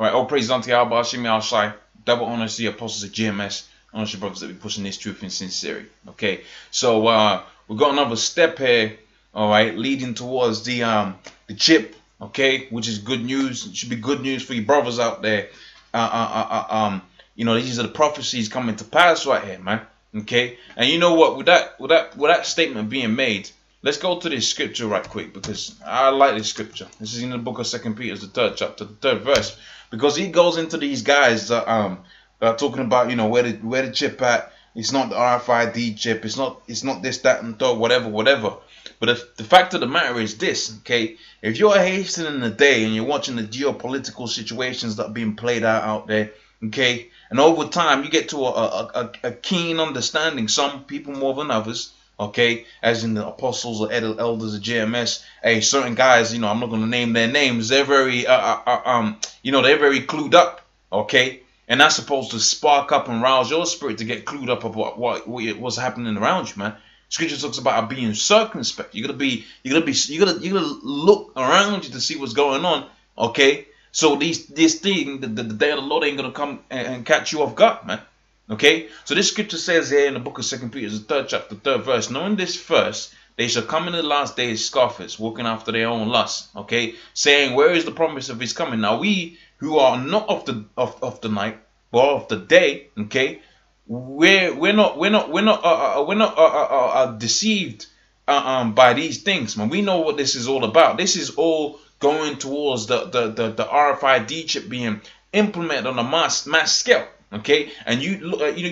All right, all praise unto Yahweh Hashem Shai. Double honor to the apostles of GMS. Honor to brothers that be pushing this truth in sincerity. Okay, so we got another step here. All right, leading towards the chip. Okay, which is good news. It should be good news for you brothers out there. You know, these are the prophecies coming to pass right here, man. Okay, and you know what? With that statement being made, let's go to this scripture right quick, because I like this scripture. This is in the book of 2 Peter, the 3rd chapter, the 3rd verse, because he goes into these guys talking about, you know, where the chip at. It's not the RFID chip. It's not this, that, and third, whatever. But the fact of the matter is this, okay? If you're hastening the day and you're watching the geopolitical situations that are being played out there, okay, and over time you get to a keen understanding, some people more than others, okay, as in the apostles or elders of GMS, hey, certain guys, you know, I'm not going to name their names, they're very, you know, they're very clued up, okay, and that's supposed to spark up and rouse your spirit to get clued up about what's happening around you, man. Scripture talks about being circumspect. You gotta look around you to see what's going on, okay? So this thing, the day of the Lord ain't gonna come and catch you off guard, man. Okay? So this scripture says here in the book of 2 Peter, the 3rd chapter, 3rd verse, knowing this first, they shall come in the last days scoffers, walking after their own lusts, okay? Saying, where is the promise of his coming? Now we who are not of the night, but of the day, okay? We're not deceived by these things, man. We know what this is all about. This is all going towards the RFID chip being implemented on a mass scale, okay? And you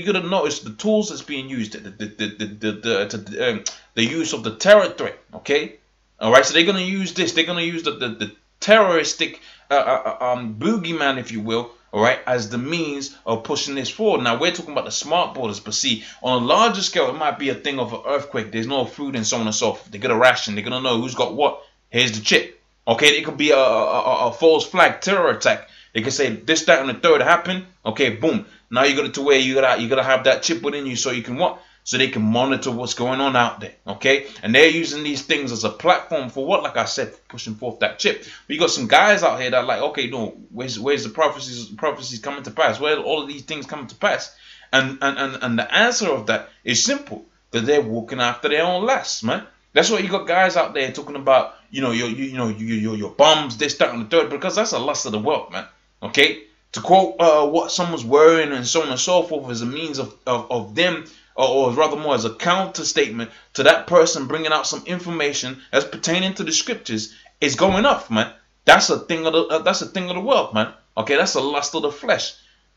gotta notice the tools that's being used, the use of the terror threat, okay? All right, so they're gonna use this. They're gonna use the terroristic boogeyman, if you will, all right, as the means of pushing this forward. Now we're talking about the smart borders, but see, on a larger scale, it might be a thing of an earthquake. There's no food and so on and so forth. They're gonna ration. They're gonna know who's got what. Here's the chip. Okay, it could be a false flag terror attack. They can say this, that, and the third happened. Okay, boom. Now you got it to where you gotta have that chip within you, so you can what? So they can monitor what's going on out there, okay? And they're using these things as a platform for what? Like I said, pushing forth that chip. But you got some guys out here that are like, okay, no, where's the prophecies coming to pass? Where are all of these things coming to pass? And the answer of that is simple, that they're walking after their own lusts, man. That's why you got guys out there talking about, you know, your bums, this, that, and the third, because that's a lust of the world, man. Okay? To quote what someone's wearing and so on and so forth as a means of them, or rather more as a counter statement to that person bringing out some information that's pertaining to the scriptures, is going off, man. That's a thing of the world, man. Okay, that's a lust of the flesh.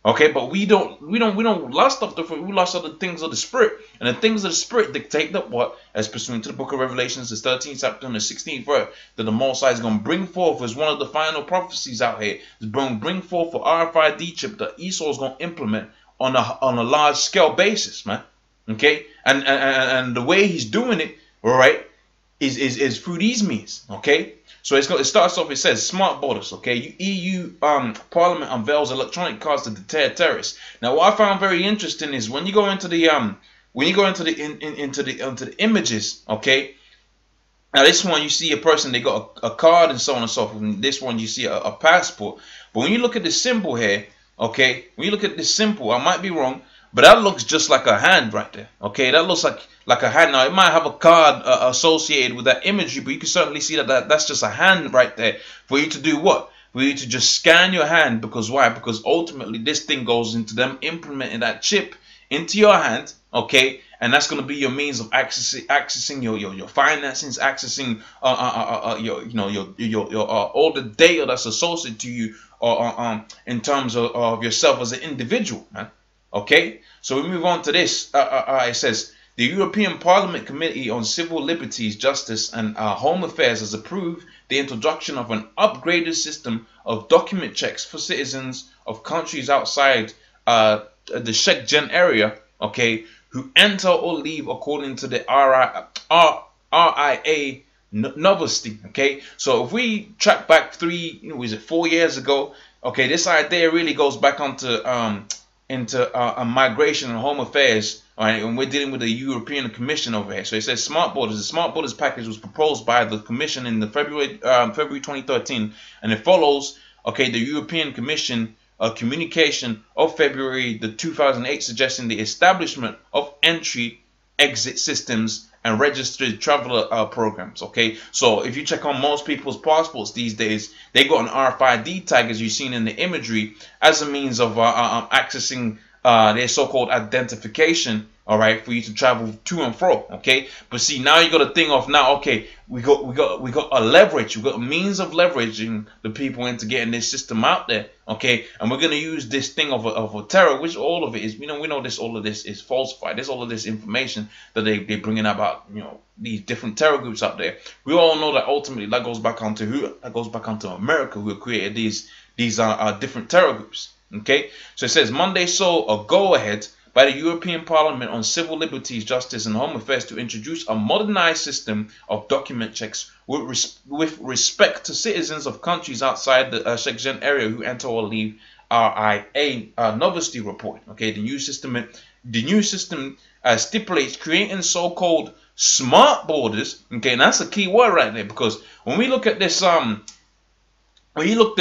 Okay, but we don't lust of the flesh, we lust of the things of the spirit, and the things of the spirit dictate that what, as pursuant to the book of Revelations, the 13th chapter and the 16th verse, that the Most High is going to bring forth as one of the final prophecies out here. Is going to bring forth for RFID chip that Esau is going to implement on a large scale basis, man. Okay, and the way he's doing it, all right, is through these means. Okay, so it starts off. It says smart borders. Okay, EU Parliament unveils electronic cards to deter terrorists. Now, what I found very interesting is when you go into the into the images. Okay, now this one you see a person, they got a card and so on and so forth. And this one you see a passport. But when you look at the symbol here, okay, when you look at this symbol, I might be wrong, but that looks just like a hand right there. Okay, that looks like a hand. Now, it might have a card associated with that imagery, but you can certainly see that's just a hand right there for you to do what? For you to just scan your hand. Because why? Because ultimately this thing goes into them implementing that chip into your hand, okay? And that's going to be your means of accessing your finances, accessing your all the data that's associated to you, in terms of yourself as an individual, man. Okay, so we move on to this. It says, the European Parliament Committee on Civil Liberties, Justice and Home Affairs has approved the introduction of an upgraded system of document checks for citizens of countries outside the Schengen area, okay, who enter or leave according to the RIA novelty, okay? So if we track back 4 years ago, okay, this idea really goes back into migration and home affairs, all right, and we're dealing with the European Commission over here. So it says smart borders. The smart borders package was proposed by the Commission in the February 2013, and it follows okay, the European Commission communication of February the 2008 suggesting the establishment of entry-exit systems and registered traveler programs. Okay, so if you check on most people's passports these days, they got an RFID tag, as you've seen in the imagery, as a means of accessing their so-called identification, all right, for you to travel to and fro. Okay, but see, now you got a thing of now, okay, we got a leverage, we got a means of leveraging the people into getting this system out there. Okay, and we're gonna use this thing of a terror, which all of it is, we know this, all of this is falsified. There's all of this information that they bringing about, these different terror groups out there. We all know that ultimately that goes back onto who? That goes back onto America, who created these different terror groups. Okay, so it says Monday saw a go-ahead by the European Parliament on Civil Liberties, Justice and Home Affairs to introduce a modernized system of document checks with respect to citizens of countries outside the Schengen area who enter or leave RIA Novosti report. Okay, the new system stipulates creating so-called smart borders. Okay, and that's a key word right there, because when we look at this when you look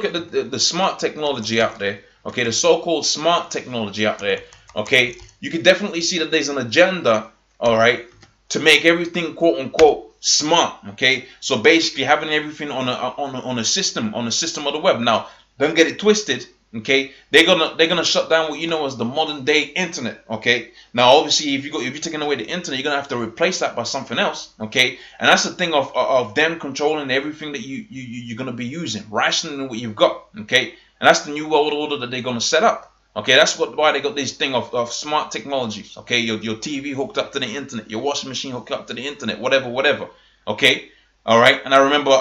at the smart technology out there, okay, the so-called smart technology out there, okay, you can definitely see that there's an agenda, all right, to make everything quote unquote smart. Okay, so basically having everything on a system of the web. Now, don't get it twisted. Okay, they're gonna shut down what you know as the modern day internet. Okay, now obviously if you're taking away the internet, you're gonna have to replace that by something else. Okay, and that's the thing of them controlling everything that you're gonna be using, rationing what you've got. Okay, and that's the new world order that they're gonna set up. Okay, that's why they got this thing of smart technologies. Okay, your TV hooked up to the internet, your washing machine hooked up to the internet, whatever. Okay. All right, and I remember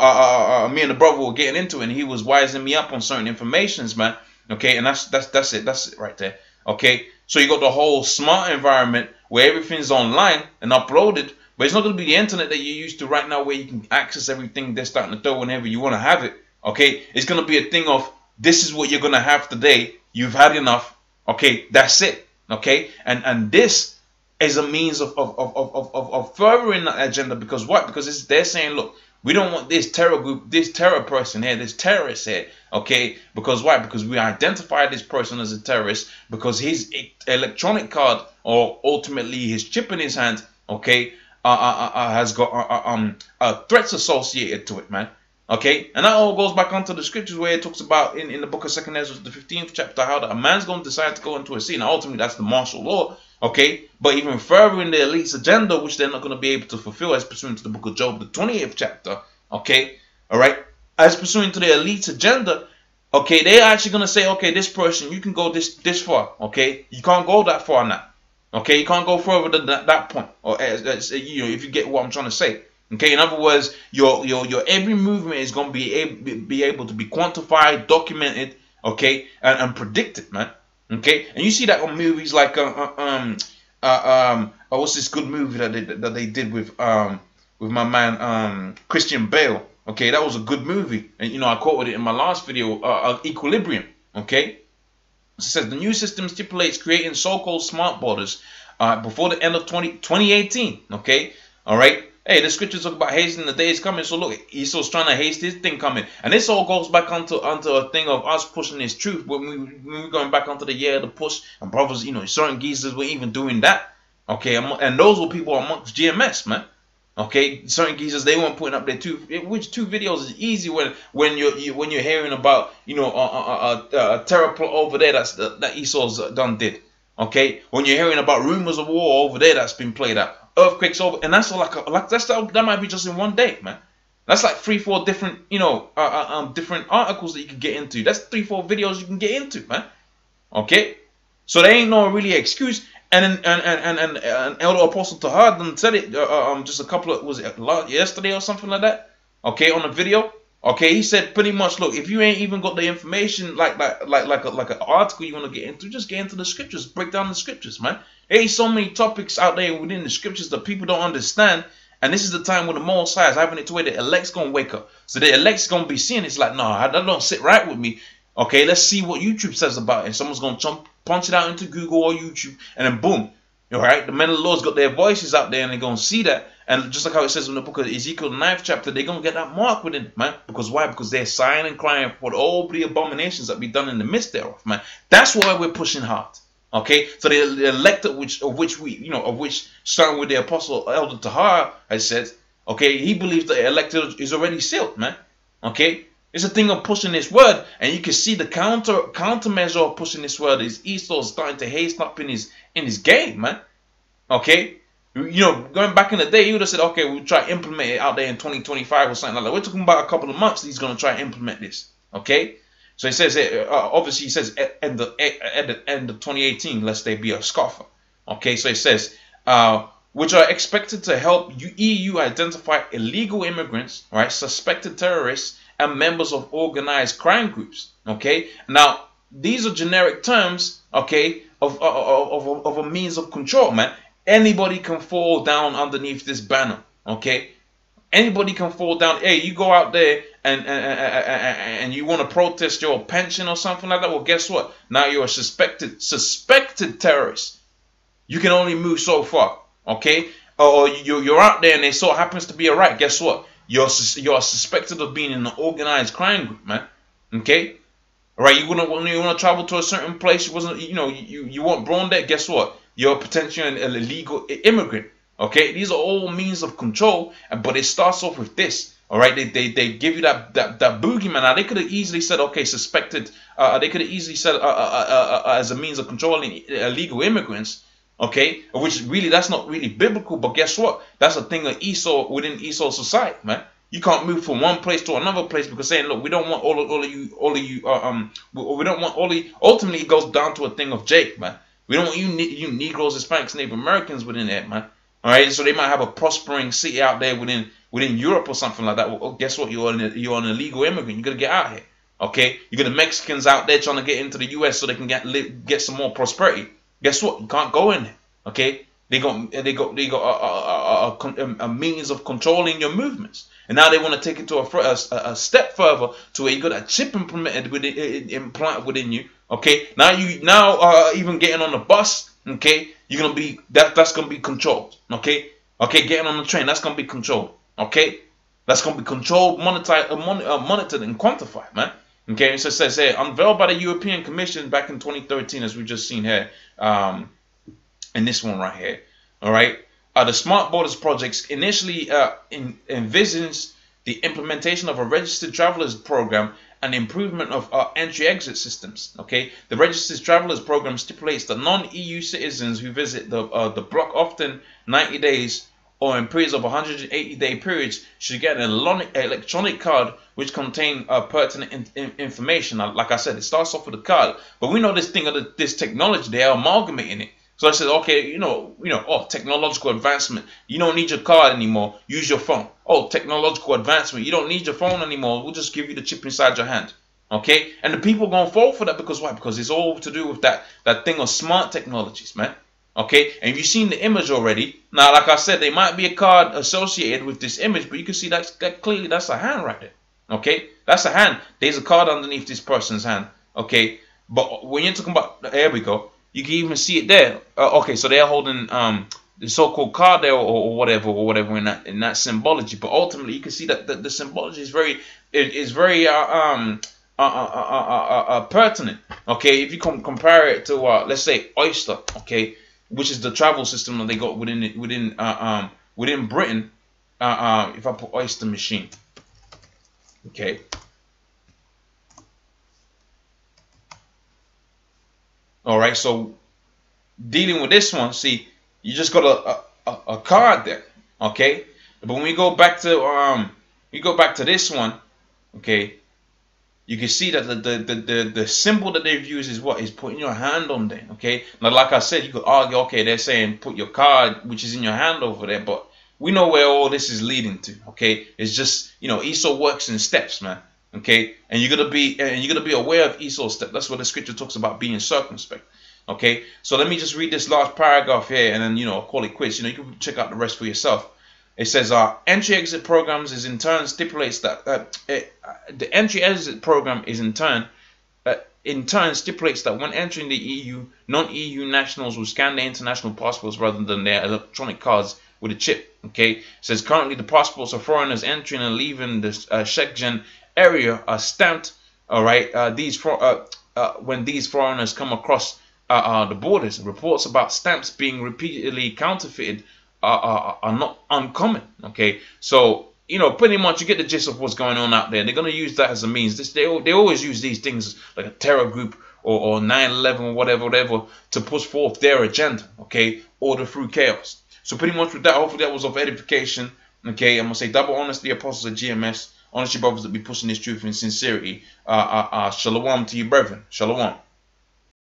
me and the brother were getting into it, and he was wising me up on certain informations, man. Okay, and that's it right there. Okay, so you got the whole smart environment where everything's online and uploaded, but it's not going to be the internet that you're used to right now, where you can access everything they're starting to throw whenever you want to have it. Okay, it's going to be a thing of, this is what you're going to have today. You've had enough. Okay, that's it. Okay, and this is a means of furthering that agenda, because what? Because they're saying, look, we don't want this terror group, this terror person here, this terrorist here. Okay, because why? Because we identify this person as a terrorist because his electronic card, or ultimately his chip in his hand, okay, has got threats associated to it, man. Okay, and that all goes back onto the scriptures where it talks about in the book of 2 Ezra, the 15th chapter, how that a man's going to decide to go into a sin. Now, ultimately, that's the martial law. Okay, but even further in the elite's agenda, which they're not going to be able to fulfill, as pursuant to the book of Job, the 20th chapter. Okay, all right, as pursuant to the elite's agenda, okay, they're actually going to say, okay, this person, you can go this far. Okay, you can't go that far now. Okay, you can't go further than that point, or if you get what I'm trying to say. Okay, in other words, your every movement is going to be able to be quantified, documented, okay, and predicted, man. Okay, and you see that on movies like what's this good movie that they did with my man Christian Bale. Okay, that was a good movie, and I quoted it in my last video, Equilibrium. Okay, it says the new system stipulates creating so-called smart borders before the end of 2018. Okay, all right. Hey, the scriptures talk about hastening the days coming. So look, Esau's trying to haste his thing coming. And this all goes back onto a thing of us pushing this truth. When we're going back onto the year of the push, and brothers, certain geezers were even doing that. Okay, and those were people amongst GMS, man. Okay, certain geezers, they weren't putting up their two videos is easy when you're hearing about a terror plot over there that Esau's done did. Okay, when you're hearing about rumors of war over there that's been played out. Earthquakes over, and that's all that might be just in one day, man. That's like 3-4 different different articles that you can get into. That's 3-4 videos you can get into, man. Okay, so there ain't no really excuse. And Elder Apostle Tahar done said it just a couple of, was it yesterday or something like that? Okay, on the video. Okay, he said pretty much, look, if you ain't even got the information like an article you want to get into, just get into the scriptures, break down the scriptures, man. There's so many topics out there within the scriptures that people don't understand, and this is the time when the Most High is having it to where the elect's gonna wake up. So the elect's gonna be seeing it's like, no, that don't sit right with me. Okay, let's see what YouTube says about it. And someone's gonna punch it out into Google or YouTube, and then boom, all right, the men of the Lord's got their voices out there, and they're gonna see that, And just like how it says in the book of Ezekiel, the 9th chapter, they're going to get that mark within, man. Because why? Because they're sighing and crying for all the abominations that be done in the midst thereof, man. That's why we're pushing hard. Okay, so the elect of which starting with the apostle Elder Tahar has said, okay, he believes the elected is already sealed, man. Okay, it's a thing of pushing this word, and you can see the countermeasure of pushing this word is Esau starting to hasten up in his game, man. Okay, going back in the day, he would have said, okay, we'll try to implement it out there in 2025 or something like that. We're talking about a couple of months. He's going to try to implement this. Okay. So he says, obviously he says at the end of 2018, lest they be a scoffer. Okay, so he says, which are expected to help EU identify illegal immigrants, right, suspected terrorists, and members of organized crime groups. Okay, now these are generic terms, okay, of a means of control, man. Anybody can fall down underneath this banner. Okay, anybody can fall down. Hey, you go out there and you want to protest your pension or something like that. Well, guess what? Now you're a suspected terrorist. You can only move so far. Okay, or you're out there and it so happens to be a right. Guess what? You're suspected of being in an organized crime group, man. Okay, right? You want to travel to a certain place. You weren't born there. Guess what? You're potentially an illegal immigrant. Okay, these are all means of control, but it starts off with this. All right, they give you that boogeyman. Now they could have easily said, okay, suspected. They could have easily said as a means of controlling illegal immigrants. Okay, which really that's not really biblical. But guess what? That's a thing of Esau within Esau society, man. You can't move from one place to another place because saying, look, we don't want all of you. We don't want all of you. Ultimately, it goes down to a thing of Jake, man. We don't want you Negroes, Hispanics, Native Americans within there, man. All right, so they might have a prospering city out there within Europe or something like that. Well, guess what? You're an illegal immigrant. You gotta get out here. Okay, you got the Mexicans out there trying to get into the U.S. so they can get some more prosperity. Guess what? You can't go in there. Okay, they got a means of controlling your movements, and now they want to take it to a step further to where you got a chip implanted within you. Okay, now even getting on the bus. Okay, you're gonna be that's gonna be controlled. Okay, getting on the train, that's gonna be controlled. Okay, that's gonna be controlled, monitored, and quantified, man. Okay, so it says here, unveiled by the European Commission back in 2013, as we've just seen here, in this one right here. All right, the Smart Borders projects initially envisions the implementation of a registered travelers program and improvement of entry-exit systems. Okay, the Registered Travelers Program stipulates that non-EU citizens who visit the bloc often 90 days or in periods of 180-day periods should get an electronic card which contain pertinent information. Like I said, it starts off with a card, but we know this thing of this technology, they're amalgamating it. So I said, okay, technological advancement. You don't need your card anymore. Use your phone. Oh, technological advancement. You don't need your phone anymore. We'll just give you the chip inside your hand. Okay? And the people going to fall for that because why? Because it's all to do with that thing of smart technologies, man. Okay? And you've seen the image already. Now, like I said, there might be a card associated with this image, but you can see that clearly that's a hand right there. Okay? That's a hand. There's a card underneath this person's hand. Okay? But when you're talking about, there we go. You can even see it there. Okay, so they're holding the so-called card there or whatever in that symbology. But ultimately, you can see that the symbology is very pertinent. Okay, if you compare it to let's say Oyster, okay, which is the travel system that they got within Britain. If I put Oyster machine, okay. All right, so dealing with this one, see, you just got a card there, okay. But when we go back to this one, okay, you can see that the symbol that they've used is what is putting your hand on there, okay. Now, like I said, you could argue, okay, they're saying put your card, which is in your hand over there, but we know where all this is leading to, okay. It's just Esau works in steps, man. Okay, and you're gonna be aware of Esau's step. That's what the scripture talks about, being circumspect. Okay, so let me just read this last paragraph here, and then I'll call it quits. You can check out the rest for yourself. It says, entry-exit programs is in turn stipulates that the entry-exit program is in turn stipulates that when entering the EU, non-EU nationals will scan their international passports rather than their electronic cards with a chip. Okay, it says currently the passports of foreigners entering and leaving the Schengen area are stamped. All right, when these foreigners come across the borders, reports about stamps being repeatedly counterfeited are not uncommon. Okay, so you know, pretty much you get the gist of what's going on out there. They're going to use that as a means. They always use these things like a terror group or 9/11 or whatever to push forth their agenda. Okay, order through chaos. So pretty much with that, hopefully that was of edification. Okay, I'm gonna say double honest the apostles of GMS, honestly brothers that be pushing this truth in sincerity. Shalom to you, brethren. Shalom.